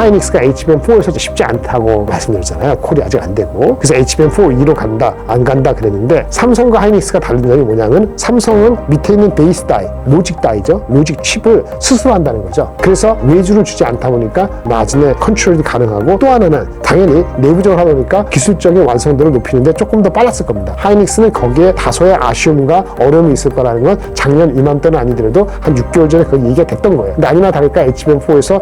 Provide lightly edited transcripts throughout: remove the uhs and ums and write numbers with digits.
하이닉스가 HBM4에서 쉽지 않다고 말씀드렸잖아요. 콜이 아직 안 되고. 그래서 HBM4E로 간다, 안 간다 그랬는데 삼성과 하이닉스가 다른 점이 뭐냐면 삼성은 밑에 있는 베이스 다이, 로직 다이죠. 로직 칩을 스스로 한다는 거죠. 그래서 외주를 주지 않다 보니까 마진의 컨트롤이 가능하고 또 하나는 당연히 내부적으로 하다 보니까 기술적인 완성도를 높이는데 조금 더 빨랐을 겁니다. 하이닉스는 거기에 다소의 아쉬움과 어려움이 있을 거라는 건 작년 이맘때는 아니더라도 한 6개월 전에 거의 얘기가 됐던 거예요. 근데 아니나 다를까 HBM4에서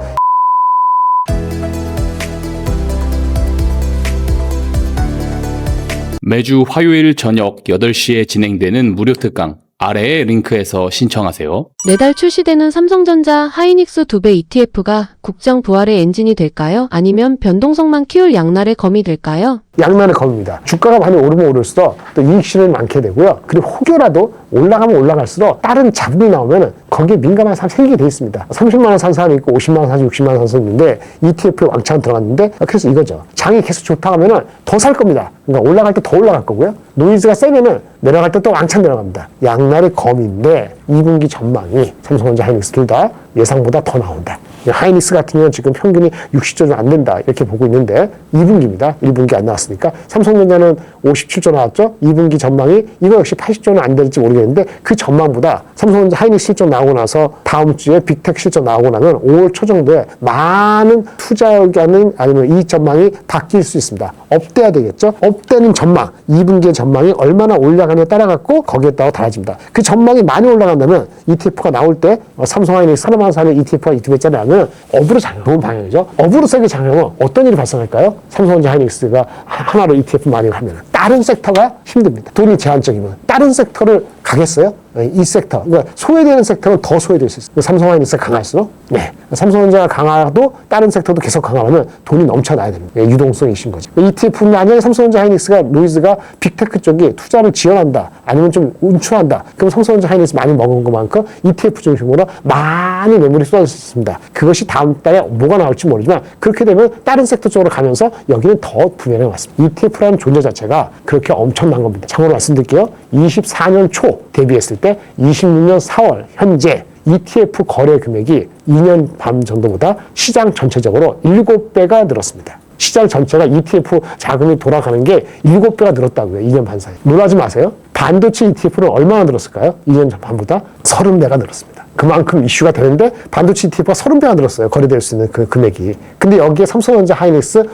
매주 화요일 저녁 8시에 진행되는 무료 특강 아래의 링크에서 신청하세요. 매달 출시되는 삼성전자 하이닉스 2배 ETF가 국정 부활의 엔진이 될까요? 아니면 변동성만 키울 양날의 검이 될까요? 양날의 검입니다. 주가가 많이 오르면 오를수록 또 이익 실현이 많게 되고요. 그리고 혹여라도 올라가면 올라갈수록 다른 잡음이 나오면 거기에 민감한 사람이 생기게 돼 있습니다. 30만 원 산 사람이 있고 50만 원 사서 60만 원 산 사람이 있는데 ETF에 왕창 들어갔는데 그래서 이거죠. 장이 계속 좋다 하면은 더 살 겁니다. 그러니까 올라갈 때 더 올라갈 거고요. 노이즈가 세면은 내려갈 때 또 왕창 내려갑니다. 양날의 검인데 2분기 전망이 삼성전자 하이닉스 둘 다 예상보다 더 나온다. 하이닉스 같은 경우는 지금 평균이 60조 안 된다 이렇게 보고 있는데 2분기입니다. 1분기 안 나왔으니까 삼성전자는 57조 나왔죠. 2분기 전망이 이거 역시 80조는 안 될지 모르겠는데 그 전망보다 삼성전자 하이닉스 실적 나오고 나서 다음 주에 빅텍 실적 나오고 나면 5월 초 정도에 많은 투자 의견은 아니면 이익 전망이 바뀔 수 있습니다. 업돼야 되겠죠. 업되는 전망 2분기의 전망이 얼마나 올라가느냐에 따라 갖고 거기에 따라 달라집니다. 그 전망이 많이 올라간다면 ETF가 나올 때 삼성 하이닉스 하나만 사는 ETF가 2배짜리 하면 업으로 작용, 좋은 방향이죠. 업으로 세게 작용하면 어떤 일이 발생할까요? 삼성전자 하이닉스가 하나로 ETF 많이 하면 다른 섹터가 힘듭니다. 돈이 제한적이면 다른 섹터를 가겠어요? 이 섹터, 그러니까 소외되는 섹터는 더 소외될 수 있어요. 삼성 하이닉스가 강할수록 네. 삼성전자가 강화도 다른 섹터도 계속 강화하면 돈이 넘쳐나야 됩니다. 유동성이 있는 거죠. ETF는 만약에 삼성전자 하이닉스가 노이즈가 빅테크 쪽이 투자를 지원한다, 아니면 좀 운출한다. 그럼 삼성전자 하이닉스 많이 먹은 것만큼 ETF 중심으로 많이 매물이 쏟아질 수 있습니다. 그것이 다음 달에 뭐가 나올지 모르지만 그렇게 되면 다른 섹터 쪽으로 가면서 여기는 더 분열해 왔습니다. ETF라는 존재 자체가 그렇게 엄청난 겁니다. 참고로 말씀드릴게요. 24년 초 대비했을 때 26년 4월 현재 ETF 거래 금액이 2년 반 정도보다 시장 전체적으로 7배가 늘었습니다. 시장 전체가 ETF 자금이 돌아가는 게 7배가 늘었다고요. 2년 반 사이. 놀라지 마세요. 반도체 ETF는 얼마나 늘었을까요? 2년 반보다 30배가 늘었습니다. 그만큼 이슈가 되는데 반도체 ETF가 30배가 늘었어요. 거래될 수 있는 그 금액이. 근데 여기에 삼성전자 하이닉스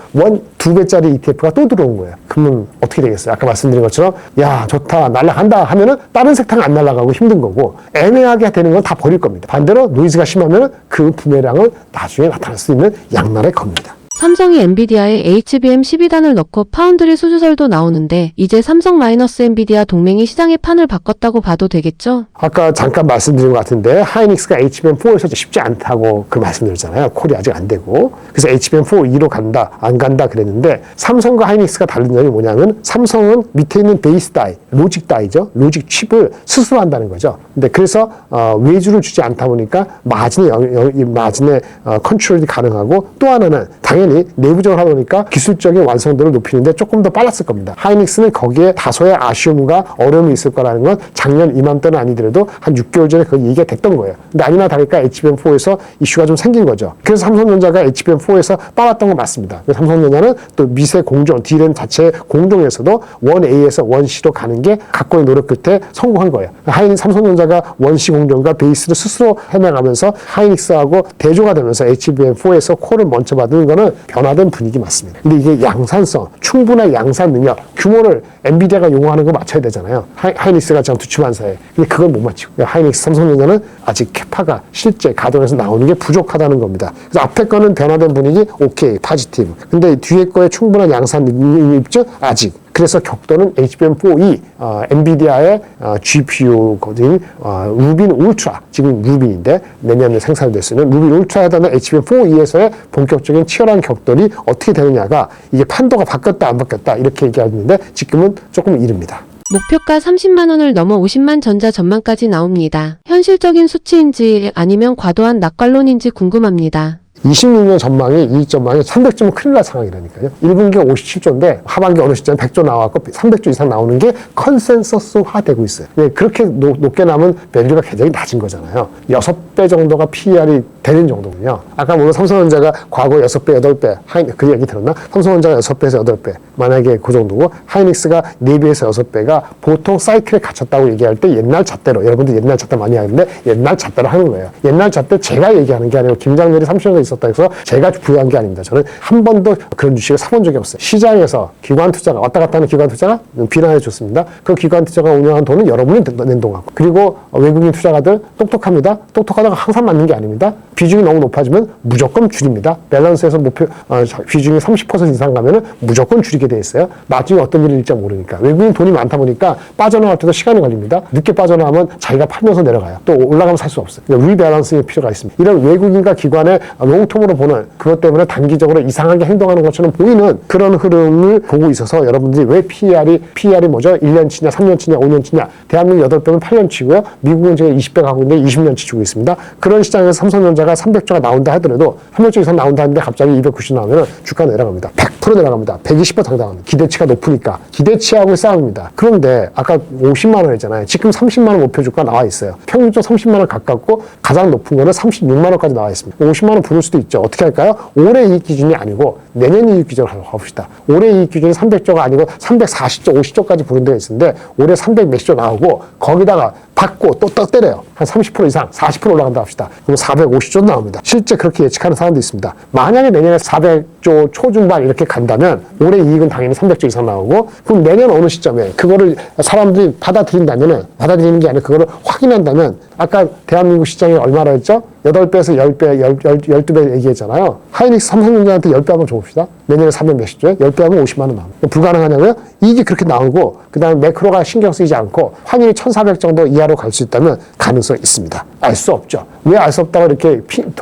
2배짜리 ETF가 또 들어온 거예요. 그러면 어떻게 되겠어요? 아까 말씀드린 것처럼 야 좋다 날아간다 하면은 다른 섹터가 안 날아가고 힘든 거고 애매하게 되는 건 다 버릴 겁니다. 반대로 노이즈가 심하면 그 부메랑은 나중에 나타날 수 있는 양날의 검입니다. 삼성이 엔비디아에 HBM 12단을 넣고 파운드리 수주설도 나오는데 이제 삼성 마이너스 엔비디아 동맹이 시장의 판을 바꿨다고 봐도 되겠죠? 아까 잠깐 말씀드린 것 같은데 하이닉스가 HBM4에서 쉽지 않다고 그 말씀드렸잖아요. 콜이 아직 안 되고 그래서 HBM4E로 간다 안 간다 그랬는데 삼성과 하이닉스가 다른 점이 뭐냐면 삼성은 밑에 있는 베이스 다이, 로직 다이죠. 로직 칩을 스스로 한다는 거죠. 근데 그래서 외주를 주지 않다 보니까 마진의 컨트롤이 가능하고 또 하나는 당연히 내부적으로 하다 보니까 기술적인 완성도를 높이는데 조금 더 빨랐을 겁니다. 하이닉스는 거기에 다소의 아쉬움과 어려움이 있을 거라는 건 작년 이맘때는 아니더라도 한 6개월 전에 거의 얘기가 됐던 거예요. 근데 아니나 다를까 HBM4에서 이슈가 좀 생긴 거죠. 그래서 삼성전자가 HBM4에서 빨았던 건 맞습니다. 삼성전자는 또 미세 공정, D램 자체의 공정에서도 1A에서 1C로 가는 게 각고의 노력 끝에 성공한 거예요. 삼성전자가 1C 공정과 베이스를 스스로 해나가면서 하이닉스하고 대조가 되면서 HBM4에서 콜을 먼저 받은 거는 변화된 분위기 맞습니다. 근데 이게 양산성, 충분한 양산 능력, 규모를 엔비디아가 요구하는 거 맞춰야 되잖아요. 하이닉스가 지금 두치만사에. 근데 그걸 못 맞추고 하이닉스 삼성전자는 아직 캐파가 실제 가동에서 나오는 게 부족하다는 겁니다. 그래서 앞에 거는 변화된 분위기 오케이, 파지티브. 근데 뒤에 거에 충분한 양산 능력이 있죠? 아직. 그래서 격도는 HBM4E, 엔비디아의 GPU거든, 루빈 울트라, 지금 루빈인데 내년에 생산될 수 있는 루빈 울트라에 해당하는 HBM4E에서의 본격적인 치열한 격돌이 어떻게 되느냐가 이게 판도가 바뀌었다 안 바뀌었다 이렇게 얘기하는데 지금은 조금 이릅니다. 목표가 30만 원을 넘어 50만 전자 전망까지 나옵니다. 현실적인 수치인지 아니면 과도한 낙관론인지 궁금합니다. 26년 전망이 이익 전망이 300조면 큰일 날 상황이라니까요. 1분기가 57조인데 하반기 어느 시점에 100조 나왔고 300조 이상 나오는 게 컨센서스화되고 있어요. 그렇게 높게 남은 밸류가 굉장히 낮은 거잖아요. 6배 정도가 PER이 되는 정도군요. 아까 물론 삼성전자가 과거 6배, 8배, 그 얘기 들었나? 삼성전자가 6배에서 8배. 만약에 그 정도고, 하이닉스가 4배에서 6배가 보통 사이클에 갇혔다고 얘기할 때 옛날 잣대로, 여러분들 옛날 잣대 많이 하는데 옛날 잣대로 하는 거예요. 옛날 잣대 제가 얘기하는 게 아니고 김장렬이 30년간 있었다 해서 제가 부여한 게 아닙니다. 저는 한 번도 그런 주식을 사본 적이 없어요. 시장에서 기관 투자가, 왔다 갔다 하는 기관 투자가 비난해 줬습니다. 그 기관 투자가 운영한 돈은 여러분이 낸 돈 같고. 그리고 외국인 투자가들 똑똑합니다. 똑똑하다가 항상 맞는 게 아닙니다. 비중이 너무 높아지면 무조건 줄입니다. 밸런스에서 목표 비중이 30% 이상 가면은 무조건 줄이게 돼 있어요. 나중에 어떤 일이 일지 모르니까. 외국인 돈이 많다 보니까 빠져나갈 때도 시간이 걸립니다. 늦게 빠져나가면 자기가 팔면서 내려가요. 또 올라가면 살 수 없어요. 리밸런스의 필요가 있습니다. 이런 외국인과 기관의 롱텀으로 보는 그것 때문에 단기적으로 이상하게 행동하는 것처럼 보이는 그런 흐름을 보고 있어서 여러분들이 왜 PER이 뭐죠? 1년치냐, 3년치냐, 5년치냐. 대한민국 8배면 8년치고요. 미국은 지금 20배 가고 있는데 20년치 주고 있습니다. 그런 시장에서 삼성전자가 300조가 나온다 하더라도 300조 이상 나온다 하는데 갑자기 290 나오면 주가 내려갑니다. 100% 내려갑니다. 120% 당당합니다. 기대치가 높으니까. 기대치하고의 싸움입니다. 그런데 아까 50만 원 했잖아요. 지금 30만 원 목표 주가 나와 있어요. 평균적 30만 원 가깝고 가장 높은 거는 36만 원까지 나와 있습니다. 50만 원 부를 수도 있죠. 어떻게 할까요? 올해 이익 기준이 아니고 내년 이익 기준으로 가봅시다. 올해 이익 기준이 300조가 아니고 340조, 50조까지 부른 데가 있는데 올해 300 몇조 나오고 거기다가 받고 또 때려요. 한 30% 이상, 40% 올라간다 합시다. 그럼 450조 나옵니다. 실제 그렇게 예측하는 사람도 있습니다. 만약에 내년에 400조 초중반 이렇게 간다면 올해 이익은 당연히 300조 이상 나오고 그럼 내년 어느 시점에 그거를 사람들이 받아들이는 게 아니라 그거를 확인한다면 아까 대한민국 시장이 얼마나 했죠? 8배에서 10배, 12배 얘기했잖아요. 하이닉스 삼성전자한테 10배 한번 줘봅시다. 내년에 300 몇십조에 10배 하면 50만 원 나옵니다. 불가능하냐고요? 이익이 그렇게 나오고 그 다음에 매크로가 신경 쓰이지 않고 환율이 1400 정도 이하로 갈 수 있다면 가능성이 있습니다. 알 수 없죠. 왜 알 수 없다고 이렇게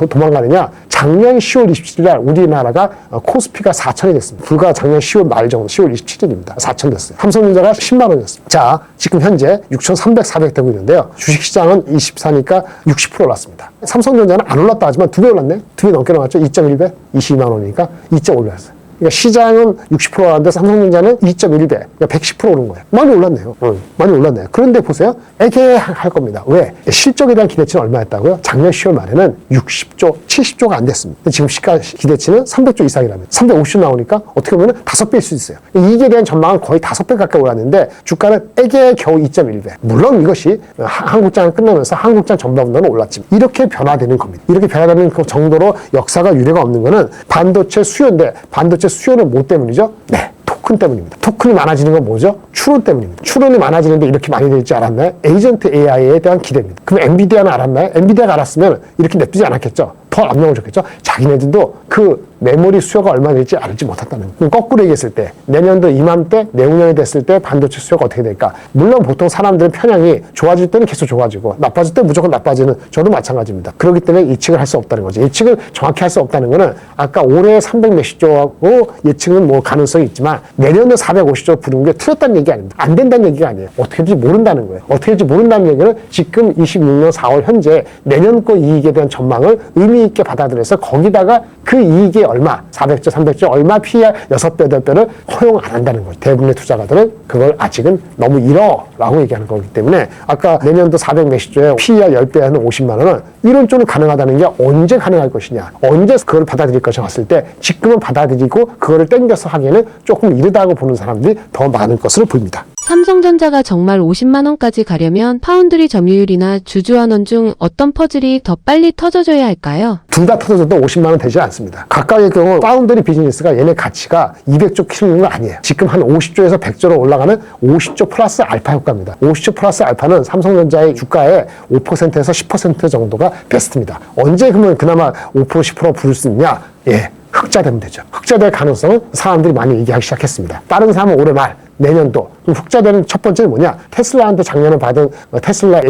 도망가느냐? 작년 10월 27일 날 우리나라가 코스피가 4천이 됐습니다. 불과 작년 10월 말 정도, 10월 27일입니다. 4천 됐어요. 삼성전자가 10만 원이었습니다. 자, 지금 현재 6,300, 400 되고 있는데요. 주식시장은 24니까 60% 올랐습니다. 삼성전자는 안 올랐다 하지만 2배 올랐네? 2배 넘게 나왔죠? 2.1배? 22만 원이니까 2.5배 올랐어요. 그러니까 시장은 60% 올랐는데 삼성전자는 2.1배, 그러니까 110% 오른 거예요. 많이 올랐네요. 많이 올랐네요. 그런데 보세요. 애매할 겁니다. 왜? 실적에 대한 기대치는 얼마였다고요? 작년 10월 말에는 60조, 70조가 안 됐습니다. 근데 지금 기대치는 300조 이상이라면 350조 나오니까 어떻게 보면 5배일 수 있어요. 이익에 대한 전망은 거의 5배 가까이 올랐는데 주가는 겨우 2.1배. 물론 이것이 한국장을 끝나면서 한국장 전반보다는 올랐지만 이렇게 변화되는 겁니다. 이렇게 변화되는 그 정도로 역사가 유례가 없는 거는 반도체 수요인데 반도체 수요는 뭐 때문이죠? 네. 토큰 때문입니다. 토큰이 많아지는 건 뭐죠? 추론 때문입니다. 추론이 많아지는데 이렇게 많이 될 줄 알았나요? 에이전트 AI에 대한 기대입니다. 그럼 엔비디아는 알았나요? 엔비디아가 알았으면 이렇게 냅두지 않았겠죠? 더 압력을 줬겠죠? 자기네들도 그 메모리 수요가 얼마나 될지 알지 못했다는 거예요. 거꾸로 얘기했을 때 내년도 이맘때 내후년이 됐을 때 반도체 수요가 어떻게 될까? 물론 보통 사람들은 편향이 좋아질 때는 계속 좋아지고 나빠질 때 무조건 나빠지는 저도 마찬가지입니다. 그렇기 때문에 예측을 할 수 없다는 거죠. 예측을 정확히 할 수 없다는 거는 아까 올해 300 몇십 조하고 예측은 뭐 가능성이 있지만 내년도 450조 부르는 게 틀렸다는 얘기 아닙니다. 안 된다는 얘기가 아니에요. 어떻게 될지 모른다는 거예요. 어떻게 될지 모른다는 얘기는 지금 26년 4월 현재 내년 거 이익에 대한 전망을 의미 있게 받아들여서 거기다가 그 이익이 얼마, 400조, 300조, 얼마 PER 6배, 8배를 허용 안 한다는 거예요. 대부분의 투자가들은 그걸 아직은 너무 이러라고 얘기하는 거기 때문에 아까 내년도 400 몇십 조에 PER 10배 하는 50만 원은 이론적으로 가능하다는 게 언제 가능할 것이냐, 언제 그걸 받아들일 것이냐 봤을 때 지금은 받아들이고 그거를 땡겨서 하기에는 조금 이르다고 보는 사람들이 더 많을 것으로 보입니다. 삼성전자가 정말 50만 원까지 가려면 파운드리 점유율이나 주주환원 중 어떤 퍼즐이 더 빨리 터져줘야 할까요? 둘 다 터져도 50만 원 되지 않습니다. 각각의 경우 파운드리 비즈니스가 얘네 가치가 200조 키우는 건 아니에요. 지금 한 50조에서 100조로 올라가는 50조 플러스 알파 효과입니다. 50조 플러스 알파는 삼성전자의 주가의 5%에서 10% 정도가 베스트입니다. 언제 그러면 그나마 5% 10% 부를 수 있냐? 예, 흑자되면 되죠. 흑자될 가능성은 사람들이 많이 얘기하기 시작했습니다. 다른 사람은 올해 말 내년도. 그럼 흑자되는 첫 번째는 뭐냐? 테슬라한테 작년에 받은 테슬라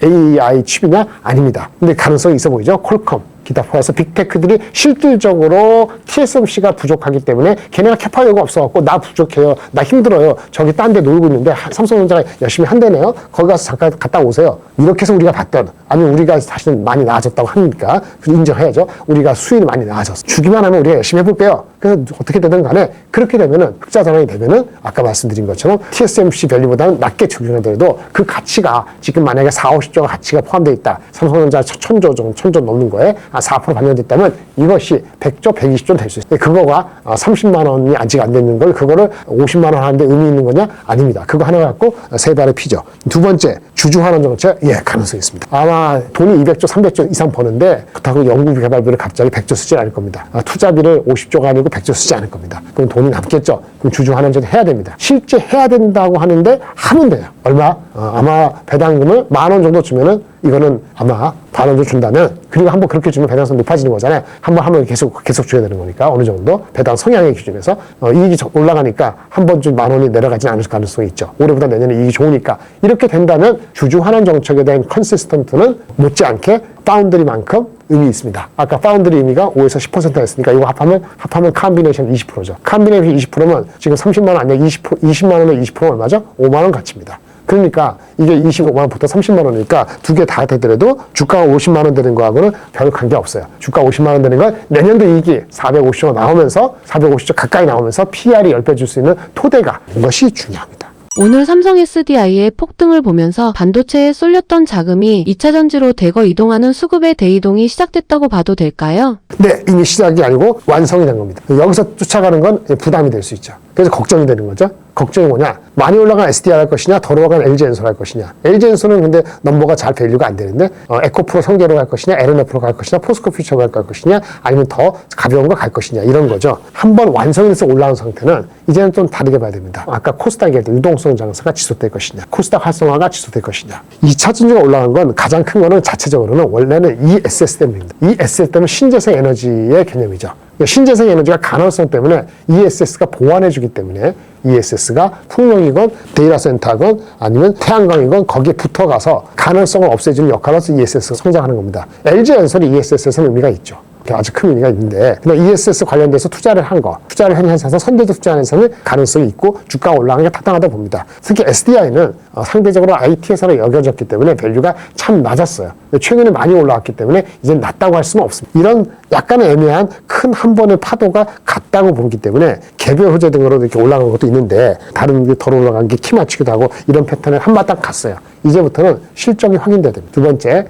AI 칩이냐? 아닙니다. 근데 가능성이 있어 보이죠? 퀄컴. 기타 포함해서 빅테크들이 실질적으로 TSMC가 부족하기 때문에 걔네가 캐파이어가 없어갖고 나 부족해요. 나 힘들어요. 저기 딴 데 놀고 있는데 삼성전자가 열심히 한대네요. 거기 가서 잠깐 갔다 오세요. 이렇게 해서 우리가 봤던 아니면 우리가 사실은 많이 나아졌다고 하니까 인정해야죠. 우리가 수익이 많이 나아졌어. 주기만 하면 우리가 열심히 해볼게요. 그래서 어떻게 되든 간에 그렇게 되면은 흑자 전환이 되면은 아까 말씀드린 것처럼 TSMC 밸류보다는 낮게 적용하더라도 그 가치가 지금 만약에 4, 50조가 가치가 포함되어 있다. 삼성전자 1000조 정도, 1000조 넘는 거에 4% 반영됐다면 이것이 100조, 120조 될 수 있어요. 그거가 30만 원이 아직 안 되는 걸 그거를 50만 원 하는데 의미 있는 거냐? 아닙니다. 그거 하나 갖고 세 발의 피죠. 두 번째, 주주환원 정책, 가능성이 있습니다. 아마 돈이 200조, 300조 이상 버는데 그렇다고 연구개발비를 갑자기 100조 쓰지 않을 겁니다. 투자비를 50조가 아니고 100조 쓰지 않을 겁니다. 그럼 돈이 남겠죠. 그럼 주주환원 정책 해야 됩니다. 실제 해야 된다고 하는데 하면 돼요. 얼마? 아마 배당금을 10,000원 정도 주면은 이거는 아마 반원도 준다면, 그리고 한번 그렇게 주면 배당성 높아지는 거잖아요. 한번 계속 줘야 되는 거니까 어느 정도 배당 성향의 기준에서 이익이 올라가니까 한 번 좀 10,000원이 내려가지 않을 가능성이 있죠. 올해보다 내년에 이익이 좋으니까. 이렇게 된다면 주주환원 정책에 대한 컨시스턴트는 못지않게 파운드리만큼 의미 있습니다. 아까 파운드리 의미가 5에서 10% 했으니까 이거 합하면 컴비네이션 20%죠. 컴비네이션 20%면 지금 30만 원 아니야 20만 원에 20% 얼마죠? 5만 원 가치입니다. 그러니까 이게 25만 원부터 30만 원이니까 두 개 다 되더라도 주가가 50만 원 되는 거하고는 별 관계 없어요. 주가 50만 원 되는 건 내년도 이익이 450조 나오면서 450조 가까이 나오면서 PR이 10배 줄 수 있는 토대가 이것이 중요합니다. 오늘 삼성 SDI의 폭등을 보면서 반도체에 쏠렸던 자금이 2차 전지로 대거 이동하는 수급의 대이동이 시작됐다고 봐도 될까요? 네, 이미 시작이 아니고 완성이 된 겁니다. 여기서 쫓아가는 건 부담이 될 수 있죠. 그래서 걱정이 되는 거죠. 걱정이 뭐냐? 많이 올라간 SDI 할 것이냐, 덜 올라간 LG엔솔 할 것이냐. LG엔솔은 근데 넘버가 잘 밸류가 안 되는데 에코프로 성계로 갈 것이냐, LNF로 갈 것이냐, 포스코 퓨처로 갈 것이냐, 아니면 더 가벼운 거 갈 것이냐, 이런 거죠. 한번 완성해서 올라온 상태는 이제는 좀 다르게 봐야 됩니다. 아까 코스닥 얘기할 때 유동성 장세가 지속될 것이냐, 코스닥 활성화가 지속될 것이냐. 2차 전지가 올라간 건 가장 큰 거는 자체적으로는 원래는 ESS 때문입니다. ESS 때문에 신재생 에너지의 개념이죠. 신재생 에너지가 가능성 때문에 ESS가 보완해주기 때문에 ESS가 풍력이건 데이터 센터건 아니면 태양광이건 거기에 붙어가서 가능성을 없애주는 역할로서 ESS가 성장하는 겁니다. LG엔솔이 ESS에서는 의미가 있죠. 아주 큰 의미가 있는데, 근데 ESS 관련돼서 투자를 한 거, 투자를 한 회사에서 선제적 투자하는 회사는 가능성이 있고 주가가 올라가는 게 타당하다 봅니다. 특히 SDI는 상대적으로 IT 회사로 여겨졌기 때문에 밸류가 참 낮았어요. 최근에 많이 올라왔기 때문에 이제 낮다고 할 수는 없습니다. 이런 약간의 애매한 큰 한 번의 파도가 같다고 보기 때문에 개별 호재 등으로 이렇게 올라간 것도 있는데, 다른 게 덜 올라간 게 키 맞추기도 하고 이런 패턴에 한바탕 갔어요. 이제부터는 실적이 확인돼야 됩니다. 두 번째,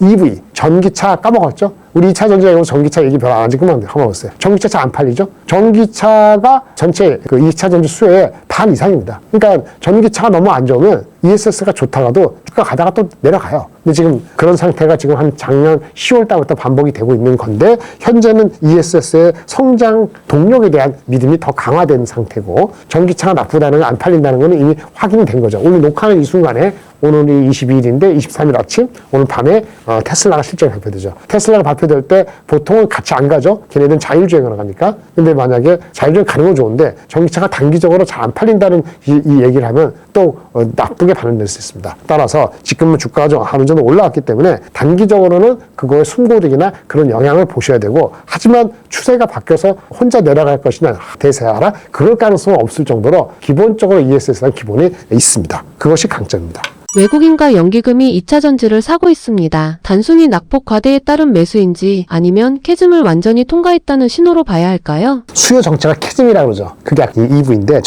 EV, 전기차 까먹었죠? 우리 2차 전지에 전기차 얘기 별로 안 하지 까먹었어요. 전기차 잘 안 팔리죠? 전기차가 전체 그 2차 전지 수요의 반 이상입니다. 그러니까 전기차가 너무 안 좋으면 ESS가 좋다가도 주가 가다가 또 내려가요. 근데 지금 그런 상태가 지금 한 작년 10월 달부터 반복이 되고 있는 건데, 현재는 ESS의 성장 동력에 대한 믿음이 더 강화된 상태고, 전기차가 나쁘다는 건 안 팔린다는 건 이미 확인이 된 거죠. 오늘 녹화하는 이 순간에, 오늘이 22일인데 23일 아침 오늘 밤에 테슬라가 실적이 발표되죠. 테슬라가 발표될 때 보통은 같이 안 가죠. 걔네들은 자율주행으로 가니까. 근데 만약에 자율주행 가는 건 좋은데 전기차가 단기적으로 잘 안 팔린다는 이 얘기를 하면 또 나쁘게 반응될 수 있습니다. 따라서 지금은 주가가 하루 정도 올라왔기 때문에 단기적으로는 그거의 숨고르기나 그런 영향을 보셔야 되고, 하지만 추세가 바뀌어서 혼자 내려갈 것이냐 대세하라, 그럴 가능성은 없을 정도로 기본적으로 ESS라는 기본이 있습니다. 그것이 강점입니다. 외국인과 연기금이 2차 전지를 사고 있습니다. 단순히 낙폭 과대에 따른 매수인지 아니면 캐즘을 완전히 통과했다는 신호로 봐야 할까요? 수요 정체가 캐즘이라고 그러죠. 그게 EV인데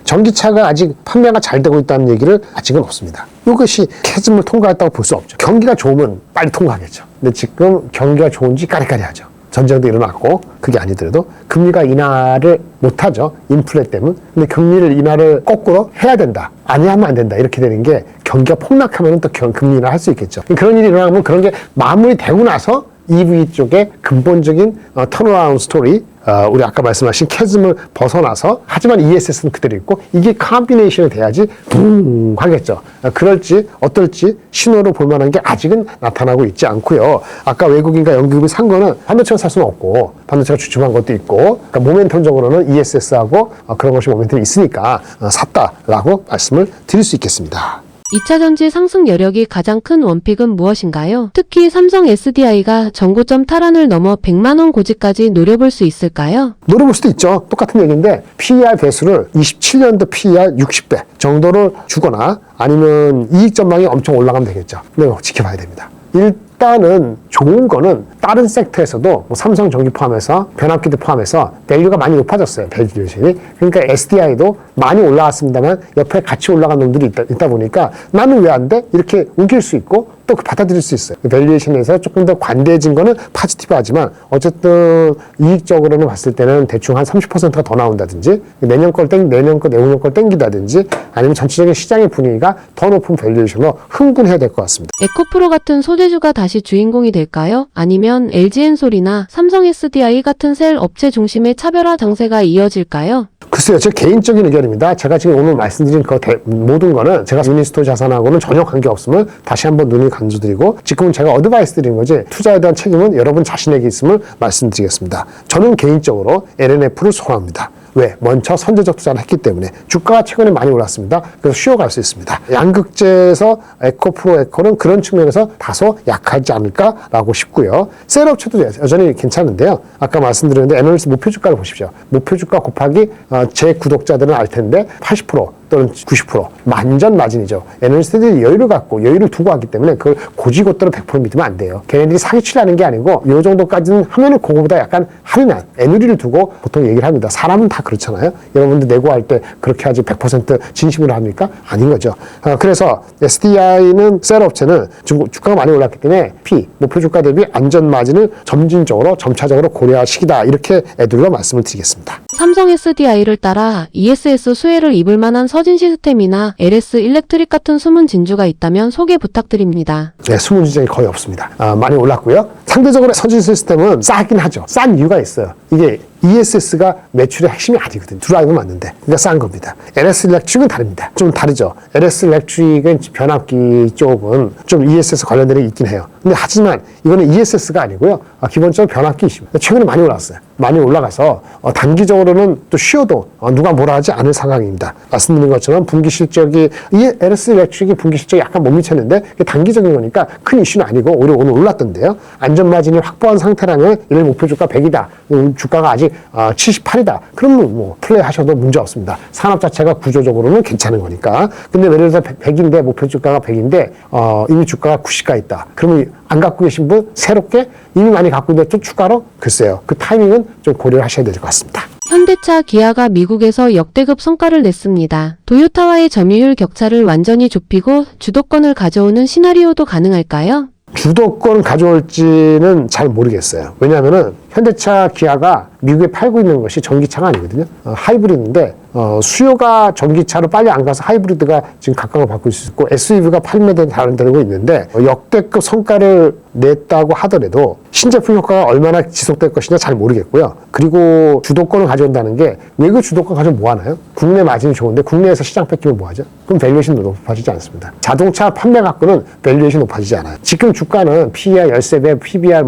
전기차가 아직 판매가 잘 되고 있다는 얘기를 아직은 없습니다. 이것이 캐즘을 통과했다고 볼 수 없죠. 경기가 좋으면 빨리 통과하겠죠. 근데 지금 경기가 좋은지 까리까리하죠. 전쟁도 일어났고, 그게 아니더라도 금리가 인하를 못하죠. 인플레 때문에. 근데 금리를 인하를 거꾸로 해야 된다, 아니하면 안 된다, 이렇게 되는 게, 경기가 폭락하면 또 금리 인하 할 수 있겠죠. 그런 일이 일어나면 그런 게 마무리되고 나서 EV 쪽에 근본적인 턴어라운드 스토리, 우리 아까 말씀하신 캐즘을 벗어나서, 하지만 ESS는 그대로 있고 이게 컴비네이션이 돼야지 붕 하겠죠. 그럴지 어떨지 신호로 볼 만한 게 아직은 나타나고 있지 않고요. 아까 외국인과 연기금이 산 거는 반도체가 살 수는 없고, 반도체가 주춤한 것도 있고, 그러니까 모멘텀적으로는 ESS하고 그런 것이 모멘텀이 있으니까 샀다라고 말씀을 드릴 수 있겠습니다. 2차 전지 상승 여력이 가장 큰 원픽은 무엇인가요? 특히 삼성 SDI가 전고점 탈환을 넘어 100만 원 고지까지 노려볼 수 있을까요? 노려볼 수도 있죠. 똑같은 얘기인데 PER 배수를 27년도 PER 60배 정도를 주거나, 아니면 이익 전망이 엄청 올라가면 되겠죠. 근데 지켜봐야 됩니다. 일단은 좋은 거는 다른 섹터에서도 뭐 삼성전기 포함해서 변압기도 포함해서 밸류가 많이 높아졌어요. 밸류에이션이. 그러니까 SDI도 많이 올라왔습니다만 옆에 같이 올라간 놈들이 있다 보니까 나는 왜 안 돼? 이렇게 우길 수 있고, 또 받아들일 수 있어요. 밸류에이션에서 조금 더 관대해진 거는 포지티브하지만 어쨌든 이익적으로는 봤을 때는 대충 한 30%가 더 나온다든지 내년 거 내후년 걸 땡기다든지 아니면 전체적인 시장의 분위기가 더 높은 밸류에이션으로 흥분해야 될 것 같습니다. 에코프로 같은 소재주가 다시 주인공이 될까요? 아니면 LG엔솔이나 삼성 SDI 같은 셀 업체 중심의 차별화 장세가 이어질까요? 글쎄요, 제 개인적인 의견입니다. 제가 지금 오늘 말씀드린 모든 거는 제가 유니스토 자산하고는 전혀 관계없음을 다시 한번 눈을 강조드리고 지금은 제가 어드바이스 드리는 거지 투자에 대한 책임은 여러분 자신에게 있음을 말씀드리겠습니다. 저는 개인적으로 LNF를 소화합니다. 왜? 먼저 선제적 투자를 했기 때문에 주가가 최근에 많이 올랐습니다. 그래서 쉬어갈 수 있습니다. 양극재에서 에코프로 에코는 그런 측면에서 다소 약하지 않을까라고 싶고요. 셀업체도 여전히 괜찮은데요. 아까 말씀드렸는데 애널리스트 목표 주가를 보십시오. 목표 주가 곱하기 제 구독자들은 알 텐데 80% 또는 90% 만전 마진이죠. 애널리스트들이 여유를 두고 하기 때문에 그걸 고지고대로 100% 믿으면 안 돼요. 걔네들이 사기치려는 게 아니고 이 정도까지는 하면은 그거보다 약간 할인한 애누리를 두고 보통 얘기를 합니다. 사람은 다 그렇잖아요. 여러분들 내고할 때 그렇게 하지 100% 진심으로 합니까? 아닌 거죠. 그래서 SDI는 셀업체는 주가가 많이 올랐기 때문에 목표 주가 대비 안전 마진을 점차적으로 고려할 시기다. 이렇게 애들로 말씀을 드리겠습니다. 삼성 SDI를 따라 ESS 수혜를 입을 만한 서진 시스템이나 LS 일렉트릭 같은 숨은 진주가 있다면 소개 부탁드립니다. 네, 숨은 진주가 거의 없습니다. 많이 올랐고요. 상대적으로 서진 시스템은 싸긴 하죠. 싼 이유가 있어요. 이게 ESS가 매출의 핵심이 아니거든요. 드라이브 맞는데. 그러니까 싼 겁니다. LS 일렉트릭은 다릅니다. 좀 다르죠. LS 일렉트릭은 변압기 쪽은 좀 ESS 관련된 게 있긴 해요. 근데 하지만 이거는 ESS가 아니고요. 기본적으로 변압기 이슈입니다. 최근에 많이 올랐어요. 많이 올라가서 단기적으로는 또 쉬어도 누가 뭐라 하지 않을 상황입니다. 말씀드린 것처럼 분기 실적이 LS 일렉트릭이 분기 실적이 약간 못 미쳤는데 단기적인 거니까 큰 이슈는 아니고 오히려 오늘 올랐던데요. 안전 마진이 확보한 상태라면 이를 목표 주가 100이다. 주가가 아직 78이다. 그러면 뭐 플레이 하셔도 문제 없습니다. 산업 자체가 구조적으로는 괜찮은 거니까. 근데 예를 들어서 100인데 목표 주가가 100인데 이미 주가가 90가 있다. 그러면 안 갖고 계신 분 새롭게 이미 많이 갖고 있는데 또 추가로 글쎄요. 그 타이밍은 좀 고려를 하셔야 될 것 같습니다. 현대차, 기아가 미국에서 역대급 성과를 냈습니다. 도요타와의 점유율 격차를 완전히 좁히고 주도권을 가져오는 시나리오도 가능할까요? 주도권 가져올지는 잘 모르겠어요. 왜냐하면은 현대차, 기아가 미국에 팔고 있는 것이 전기차가 아니거든요. 하이브리드인데 수요가 전기차로 빨리 안 가서 하이브리드가 지금 각광을 받고 있을 수 있고 SUV가 판매되는 다른 데고 있는데 역대급 성과를 냈다고 하더라도 신제품 효과가 얼마나 지속될 것이냐 잘 모르겠고요. 그리고 주도권을 가져온다는 게 외국 주도권 가져오면 뭐 하나요? 국내 마진이 좋은데 국내에서 시장 뺏기면 뭐 하죠? 그럼 밸류에이션도 높아지지 않습니다. 자동차 판매 갖고는 밸류에이션 높아지지 않아요. 지금 주가는 PER 13배, PBR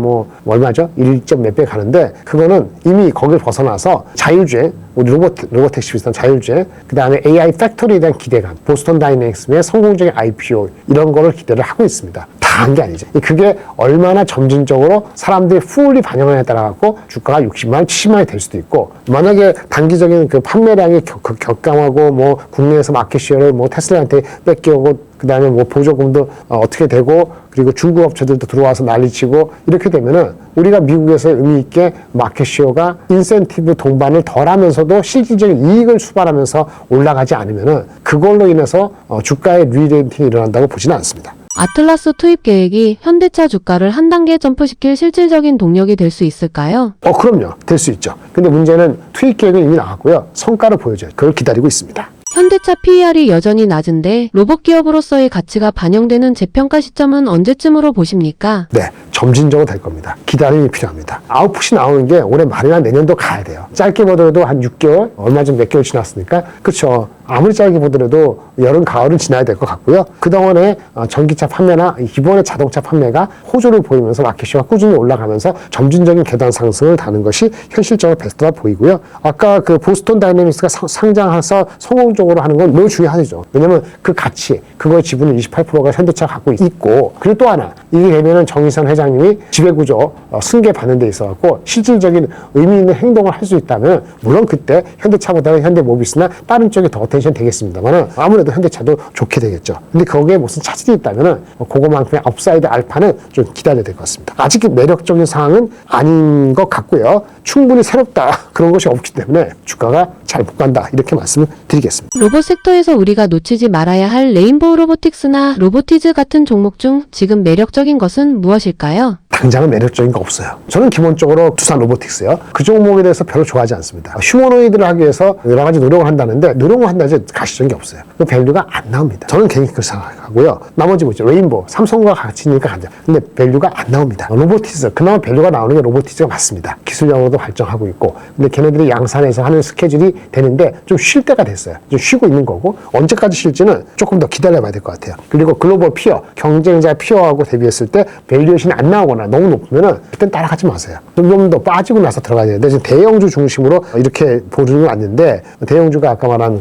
얼마죠? 1점 몇 배 가는데 그거는 이미 거길 벗어나서 자율주행, 우리 로보택시 비슷한 자율주행, 그 다음에 AI 팩토리에 대한 기대감, 보스턴 다이내믹스의 성공적인 IPO 이런 거를 기대를 하고 있습니다. 다 한 게 아니죠. 그게 얼마나 점진적으로 사람들이 풀리 반영하냐에 따라 갖고 주가가 60만 원, 70만 원이 될 수도 있고 만약에 단기적인 그 판매량이 격감하고 뭐 국내에서 마켓시어를 뭐 테슬라한테 뺏겨오고 그 다음에 뭐 보조금도 어떻게 되고 그리고 중국 업체들도 들어와서 난리치고 이렇게 되면은 우리가 미국에서 의미 있게 마켓시어가 인센티브 동반을 덜 하면서도 실질적인 이익을 수반하면서 올라가지 않으면은 그걸로 인해서 주가의 리레이팅이 일어난다고 보지는 않습니다. 아틀라스 투입 계획이 현대차 주가를 한 단계 점프시킬 실질적인 동력이 될 수 있을까요? 그럼요. 될 수 있죠. 근데 문제는 투입 계획은 이미 나왔고요. 성과를 보여줘요. 그걸 기다리고 있습니다. 현대차 PER이 여전히 낮은데 로봇 기업으로서의 가치가 반영되는 재평가 시점은 언제쯤으로 보십니까? 네, 점진적으로 될 겁니다. 기다림이 필요합니다. 아웃풋이 나오는 게 올해 말이나 내년도 가야 돼요. 짧게 보더라도 한 6개월, 얼마 전 몇 개월 지났으니까 그렇죠. 아무리 짧게 보더라도 여름, 가을은 지나야 될 것 같고요. 그동안에 전기차 판매나 기본의 자동차 판매가 호조를 보이면서 마켓시가 꾸준히 올라가면서 점진적인 계단 상승을 다는 것이 현실적으로 베스트라 보이고요. 아까 그 보스턴 다이내믹스가 상장해서 성공적으로 하는 건 매우 중요하죠. 왜냐면 그 가치, 그거의 지분을 28%가 현대차가 갖고 있고 그리고 또 하나 이게 되면은 정의선 회장님이 지배구조 승계 받는 데 있어갖고 실질적인 의미 있는 행동을 할 수 있다면 물론 그때 현대차보다는 현대모비스나 다른 쪽이 더 어텐션 되겠습니다만 아무래도 현대차도 좋게 되겠죠. 근데 거기에 무슨 차질이 있다면은 그거만큼의 업사이드 알파는 좀 기다려야 될 것 같습니다. 아직 매력적인 상황은 아닌 것 같고요. 충분히 새롭다 그런 것이 없기 때문에 주가가 잘 못 간다 이렇게 말씀을 드리겠습니다. 로봇 섹터에서 우리가 놓치지 말아야 할 레인보우 로보틱스나 로보티즈 같은 종목 중 지금 매력적인 것은 무엇일까요? 당장은 매력적인 거 없어요. 저는 기본적으로 두산 로보틱스요. 그 종목에 대해서 별로 좋아하지 않습니다. 휴머노이드를 하기 위해서 여러 가지 노력을 한다는데 노력을 한다지 가시적인 게 없어요. 그 밸류가 안 나옵니다. 저는 개인적으로 그렇게 생각하고요. 나머지 뭐죠? 레인보우, 삼성과 같이니까 간다. 근데 밸류가 안 나옵니다. 로보티즈, 그나마 밸류가 나오는 게 로보티즈가 맞습니다. 기술력으로도 발전하고 있고. 근데 걔네들이 양산에서 하는 스케줄이 되는데 좀 쉴 때가 됐어요. 좀 쉬고 있는 거고 언제까지 쉴지는 조금 더 기다려봐야 될 것 같아요. 그리고 글로벌 피어, 경쟁자 피어하고 대비했을 때 밸류에이션이 안 나오거나 너무 높으면은 그땐 따라가지 마세요. 좀 더 빠지고 나서 들어가야 되는데 지금 대형주 중심으로 이렇게 보류는 왔는데 대형주가 아까 말한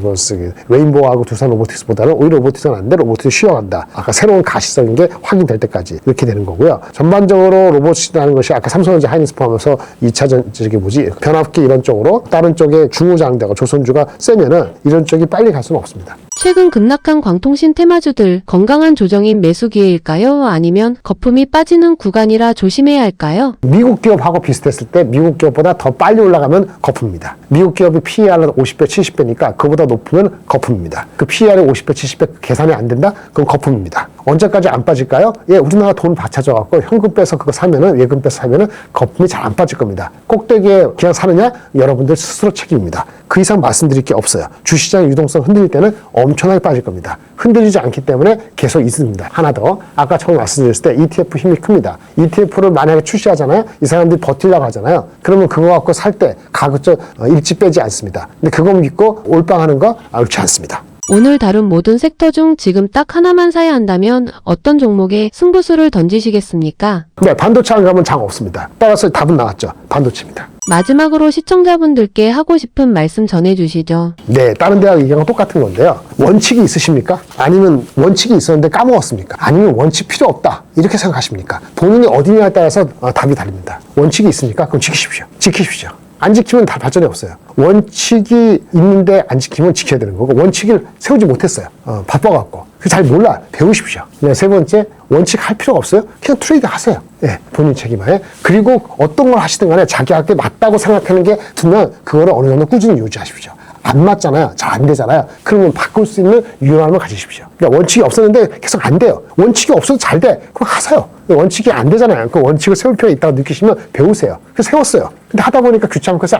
레인보우하고 두산 로보틱스보다는 오히려 로보틱스가 낫는데 로보틱스 쉬어간다. 아까 새로운 가시성인 게 확인될 때까지 이렇게 되는 거고요. 전반적으로 로봇이라는 것이 아까 삼성전자 하이닉스 포함해서 2차 저기 변압기 이런 쪽으로 다른 쪽에 중후장대가 조선주가 세면은 이런 쪽이 빨리 갈 수는 없습니다. 최근 급락한 광통신 테마주들 건강한 조정이 매수 기회일까요? 아니면 거품이 빠지는 구간이라 조심해야 할까요? 미국 기업하고 비슷했을 때 미국 기업보다 더 빨리 올라가면 거품입니다. 미국 기업이 PER은 50배, 70배니까 그보다 높으면 거품입니다. 그 PER이 50배, 70배 계산이 안 된다? 그럼 거품입니다. 언제까지 안 빠질까요? 예, 우리나라 돈 받쳐져갖고 현금 빼서 그거 사면은, 예금 빼서 사면은 거품이 잘 안 빠질 겁니다. 꼭대기에 그냥 사느냐? 여러분들 스스로 책임입니다. 그 이상 말씀드릴 게 없어요. 주시장의 유동성 흔들릴 때는 엄청나게 빠질 겁니다. 흔들리지 않기 때문에 계속 있습니다. 하나 더, 아까 처음 말씀드렸을 때 ETF 힘이 큽니다. ETF를 만약에 출시하잖아요. 이 사람들이 버틸라고 하잖아요. 그러면 그거 갖고 살 때 가급적 일찍 빼지 않습니다. 근데 그거 믿고 올빵하는 거 옳지 않습니다. 오늘 다룬 모든 섹터 중 지금 딱 하나만 사야 한다면 어떤 종목에 승부수를 던지시겠습니까? 네, 반도체 안 가면 장 없습니다. 따라서 답은 나왔죠. 반도체입니다. 마지막으로 시청자분들께 하고 싶은 말씀 전해주시죠. 네, 다른 대학 얘기랑 똑같은 건데요. 원칙이 있으십니까? 아니면 원칙이 있었는데 까먹었습니까? 아니면 원칙 필요 없다. 이렇게 생각하십니까? 본인이 어디냐에 따라서 답이 다릅니다. 원칙이 있으니까 그럼 지키십시오. 지키십시오. 안 지키면 다 발전이 없어요. 원칙이 있는데 안 지키면 지켜야 되는 거고 원칙을 세우지 못했어요. 바빠갖고. 잘 몰라. 배우십시오. 네, 세 번째, 원칙 할 필요가 없어요. 그냥 트레이드 하세요. 네, 본인 책임하에. 그리고 어떤 걸 하시든 간에 자기한테 맞다고 생각하는 게 두면 그거를 어느 정도 꾸준히 유지하십시오. 안 맞잖아요. 잘 안 되잖아요. 그러면 바꿀 수 있는 유연함을 가지십시오. 그러니까 원칙이 없었는데 계속 안 돼요. 원칙이 없어도 잘 돼. 그럼 하세요. 원칙이 안 되잖아요. 그 원칙을 세울 필요가 있다고 느끼시면 배우세요. 그래서 세웠어요. 근데 하다 보니까 귀찮고 해서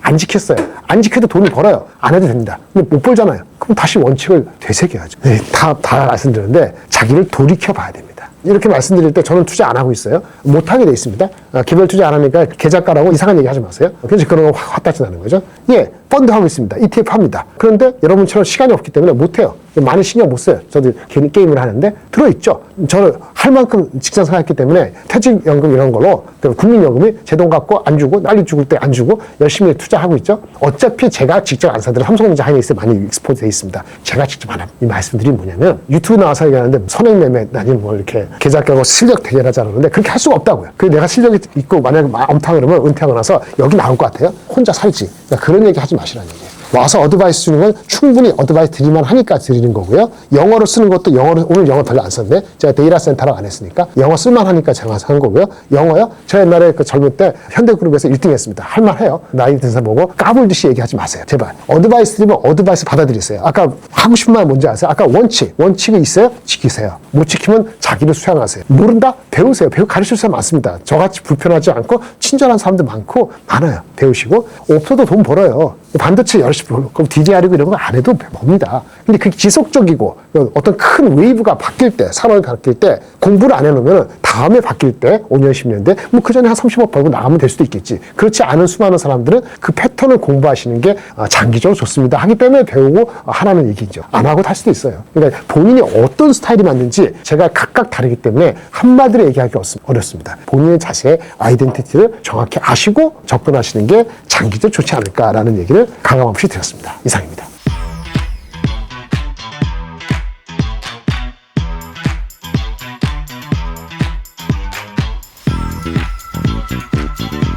안 지켰어요. 안 지켜도 돈을 벌어요. 안 해도 됩니다. 근데 못 벌잖아요. 그럼 다시 원칙을 되새겨야죠. 네, 다 말씀드렸는데 자기를 돌이켜 봐야 됩니다. 이렇게 말씀드릴 때 저는 투자 안 하고 있어요. 못하게 돼 있습니다. 개별 투자 안 하니까 계좌가라고 이상한 얘기 하지 마세요. 그래서 그런 거 화딱지 나는 거죠. 예, 펀드 하고 있습니다. ETF 합니다. 그런데 여러분처럼 시간이 없기 때문에 못해요. 많이 신경 못 써요. 저도 괜히 게임을 하는데 들어있죠. 저는 할 만큼 직장 생활했기 때문에 퇴직연금 이런 걸로 국민연금이 제 돈 갖고 안 주고 난리 죽을 때 안 주고 열심히 투자하고 있죠. 어차피 제가 직접 안 사더라도 삼성전자 하이닉스에 많이 익스포즈 돼 있습니다. 제가 직접 하는 이 말씀드린 뭐냐면 유튜브 나와서 얘기하는데 선행매매 아니면 뭐 이렇게 계좌가고 실력 대결하자 그러는데 그렇게 할 수가 없다고요. 그래서 내가 실력이 있고 만약에 엄타 그러면 은퇴하고 나서 여기 나올 것 같아요. 혼자 살지. 그러니까 그런 얘기 하지 마시라는 얘기예요. 와서 어드바이스 주는 건 충분히 어드바이스 드릴만 하니까 드리는 거고요. 영어로 쓰는 것도 오늘 영어 별로 안 썼는데 제가 데이터 센터라고 안 했으니까 영어 쓸만 하니까 제가 한 거고요. 영어요? 저 옛날에 그 젊을 때 현대그룹에서 1등 했습니다. 할만해요. 나이 든 사람 보고 까불듯이 얘기하지 마세요. 제발. 어드바이스 드리면 어드바이스 받아들이세요. 아까 하고 싶은 말 뭔지 아세요? 아까 원칙이 있어요? 지키세요. 못 지키면 자기를 수양하세요. 모른다? 배우세요. 가르칠 사람 많습니다. 저같이 불편하지 않고 친절한 사람들 많아요. 배우시고 없어도 돈 벌어요. 반도체 열심히 벌고 그럼 DJR이고 이런 거 안 해도 봅니다. 근데 그게 지속적이고 어떤 큰 웨이브가 바뀔 때 산업이 바뀔 때 공부를 안 해놓으면 다음에 바뀔 때 5년 10년 돼 뭐 그 전에 한 30억 벌고 나가면 될 수도 있겠지. 그렇지 않은 수많은 사람들은 그 패턴을 공부하시는 게 장기적으로 좋습니다. 하기 때문에 배우고 하라는 얘기죠. 안 하고 할 수도 있어요. 그러니까 본인이 어떤 스타일이 맞는지 제가 각각 다르기 때문에 한마디로 얘기하기 어렵습니다. 본인의 자세의 아이덴티티를 정확히 아시고 접근하시는 게 장기적으로 좋지 않을까라는 얘기를 가감 없이 드렸습니다. 이상입니다.